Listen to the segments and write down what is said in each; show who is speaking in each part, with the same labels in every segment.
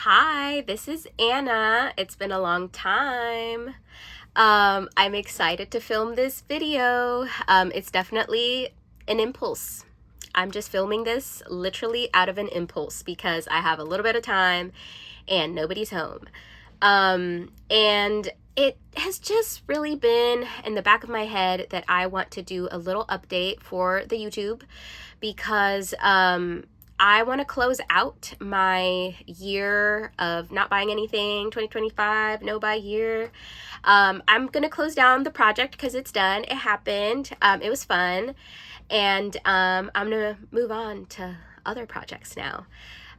Speaker 1: Hi, this is Anna. It's been a long time. I'm excited to film this video. It's definitely an impulse. I'm just filming this literally out of an impulse because I have a little bit of time and nobody's home. And it has just really been in the back of my head that I want to do a little update for the YouTube because I want to close out my year of not buying anything, 2025, no buy year. I'm going to close down the project because it's done. It happened. It was fun. And I'm going to move on to other projects now.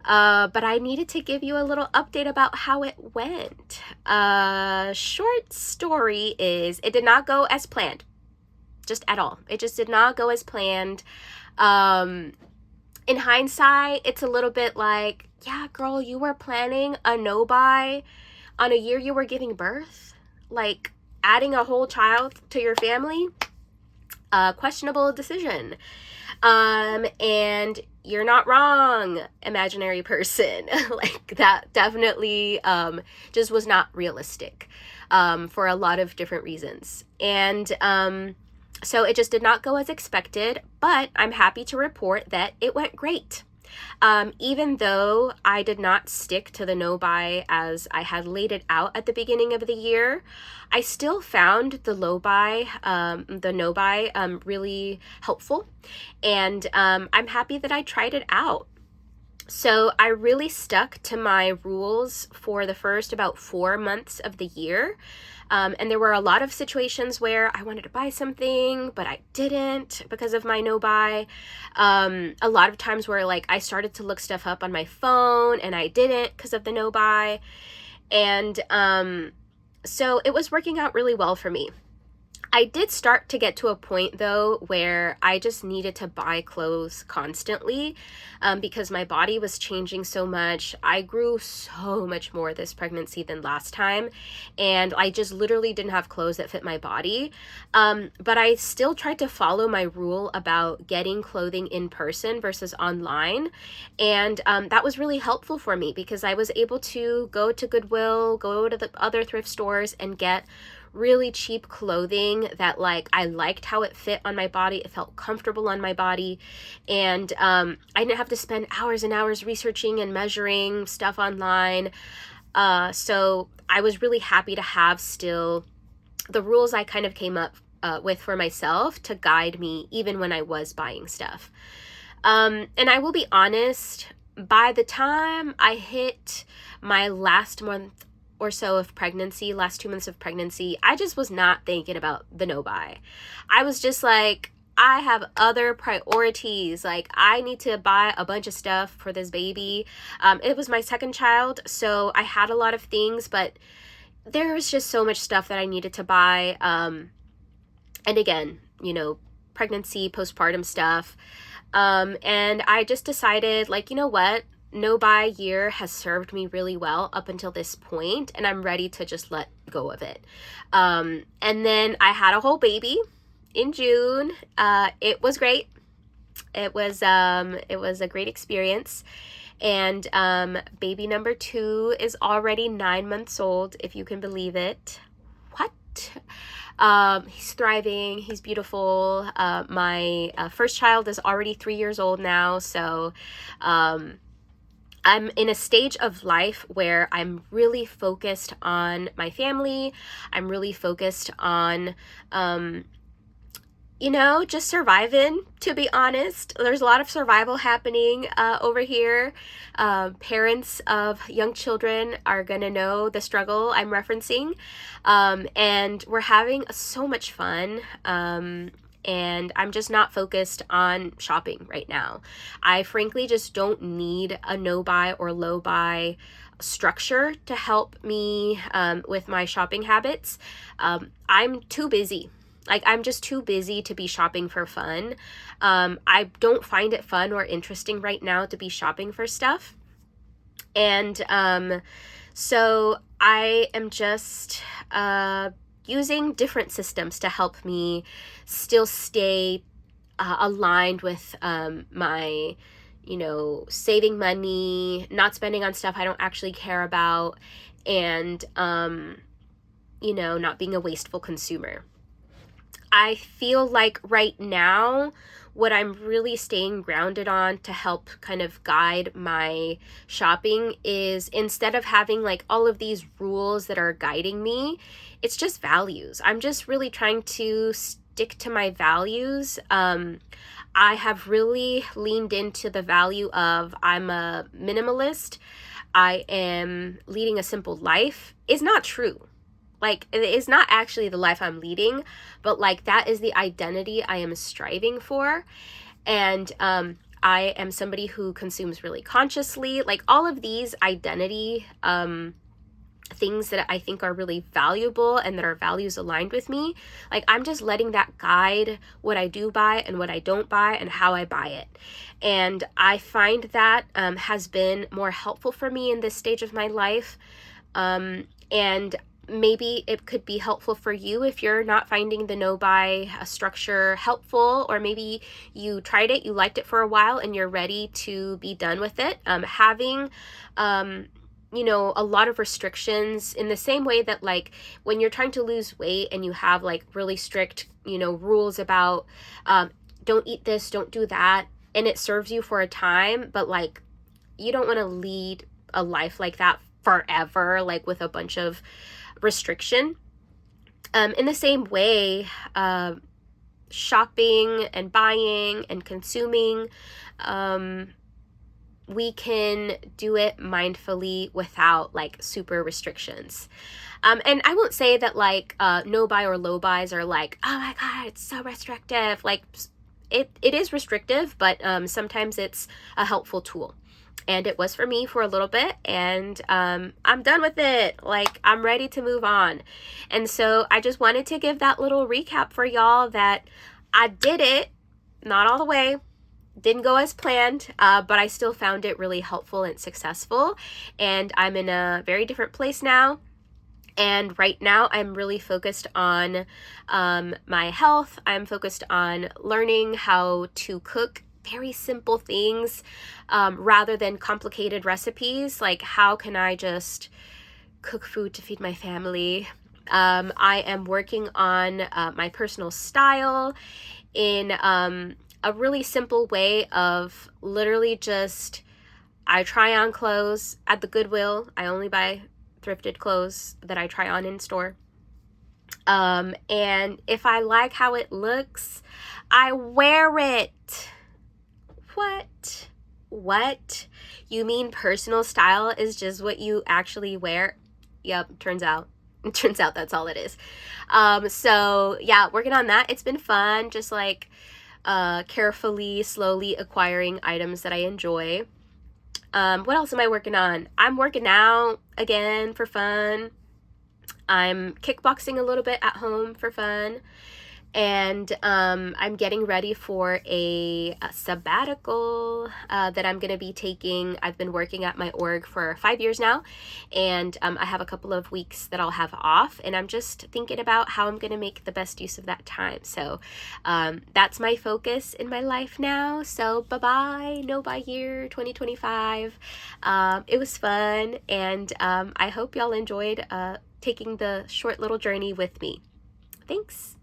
Speaker 1: But I needed to give you a little update about how it went. Short story is it did not go as planned, just at all. It just did not go as planned. In hindsight, it's a little bit like, yeah, girl, you were planning a no buy on a year you were giving birth, like adding a whole child to your family. Questionable decision. And you're not wrong, imaginary person. Like that definitely just was not realistic for a lot of different reasons. And so it just did not go as expected, but I'm happy to report that it went great. Even though I did not stick to the no buy as I had laid it out at the beginning of the year, I still found the no buy really helpful. And I'm happy that I tried it out. So I really stuck to my rules for the first about 4 months of the year. And there were a lot of situations where I wanted to buy something, but I didn't because of my no buy. A lot of times where like I started to look stuff up on my phone and I didn't because of the no buy. And so it was working out really well for me. I did start to get to a point though where I just needed to buy clothes constantly because my body was changing so much. I grew so much more this pregnancy than last time, and I just literally didn't have clothes that fit my body. But I still tried to follow my rule about getting clothing in person versus online, and that was really helpful for me because I was able to go to Goodwill, go to the other thrift stores, and get really cheap clothing that like I liked how it fit on my body. It felt comfortable on my body, and I didn't have to spend hours and hours researching and measuring stuff online. So I was really happy to have still the rules I kind of came up with for myself to guide me even when I was buying stuff. And I will be honest, by the time I hit my last month or so of pregnancy, last 2 months of pregnancy, I just was not thinking about the no buy. I was just like, I have other priorities. Like, I need to buy a bunch of stuff for this baby. It was my second child, so I had a lot of things, but there was just so much stuff that I needed to buy. And again, pregnancy, postpartum stuff. And I just decided, like, you know what? No buy year has served me really well up until this point, and I'm ready to just let go of it. And then I had a whole baby in June. It was great. It was a great experience. And baby number 2 is already 9 months old, if you can believe it. What? He's thriving. He's beautiful. My first child is already 3 years old now, so I'm in a stage of life where I'm really focused on my family. I'm really focused on, just surviving, to be honest. There's a lot of survival happening over here. Parents of young children are going to know the struggle I'm referencing. And we're having so much fun. And I'm just not focused on shopping right now. I frankly just don't need a no buy or low buy structure to help me with my shopping habits. I'm too busy. Like, I'm just too busy to be shopping for fun. I don't find it fun or interesting right now to be shopping for stuff. And so I am just using different systems to help me still stay aligned with my saving money, not spending on stuff I don't actually care about, and, not being a wasteful consumer. I feel like right now, what I'm really staying grounded on to help kind of guide my shopping is, instead of having like all of these rules that are guiding me, it's just values. I'm just really trying to stick to my values. I have really leaned into the value of, I'm a minimalist. I am leading a simple life is not true. Like, it is not actually the life I'm leading, but like that is the identity I am striving for. And I am somebody who consumes really consciously. Like, all of these identity things that I think are really valuable and that are values aligned with me, like, I'm just letting that guide what I do buy and what I don't buy and how I buy it. And I find that has been more helpful for me in this stage of my life. And maybe it could be helpful for you if you're not finding the no buy structure helpful, or maybe you tried it, you liked it for a while, and you're ready to be done with it. Having a lot of restrictions, in the same way that, like, when you're trying to lose weight and you have like really strict rules about don't eat this, don't do that, and it serves you for a time, but like, you don't want to lead a life like that forever, like with a bunch of restriction. In the same way, shopping and buying and consuming, we can do it mindfully without like super restrictions. And I won't say that like no buy or low buys are like, oh my God, it's so restrictive. Like, it is restrictive, but sometimes it's a helpful tool. And it was for me for a little bit, and I'm done with it. Like, I'm ready to move on. And so I just wanted to give that little recap for y'all that I did it, not all the way, didn't go as planned, but I still found it really helpful and successful. And I'm in a very different place now. And right now I'm really focused on my health. I'm focused on learning how to cook very simple things rather than complicated recipes. Like, how can I just cook food to feed my family? I am working on my personal style in a really simple way of literally just, I try on clothes at the Goodwill. I only buy thrifted clothes that I try on in store. And if I like how it looks, I wear it. What? You mean personal style is just what you actually wear? Yep, turns out that's all it is. So yeah, working on that. It's been fun, just like carefully, slowly acquiring items that I enjoy. What else am I working on? I'm working out again for fun. I'm kickboxing a little bit at home for fun. And I'm getting ready for a sabbatical that I'm going to be taking. I've been working at my org for 5 years now, and I have a couple of weeks that I'll have off, and I'm just thinking about how I'm going to make the best use of that time. So that's my focus in my life now. So bye-bye, no buy year 2025. It was fun, and I hope y'all enjoyed taking the short little journey with me. Thanks.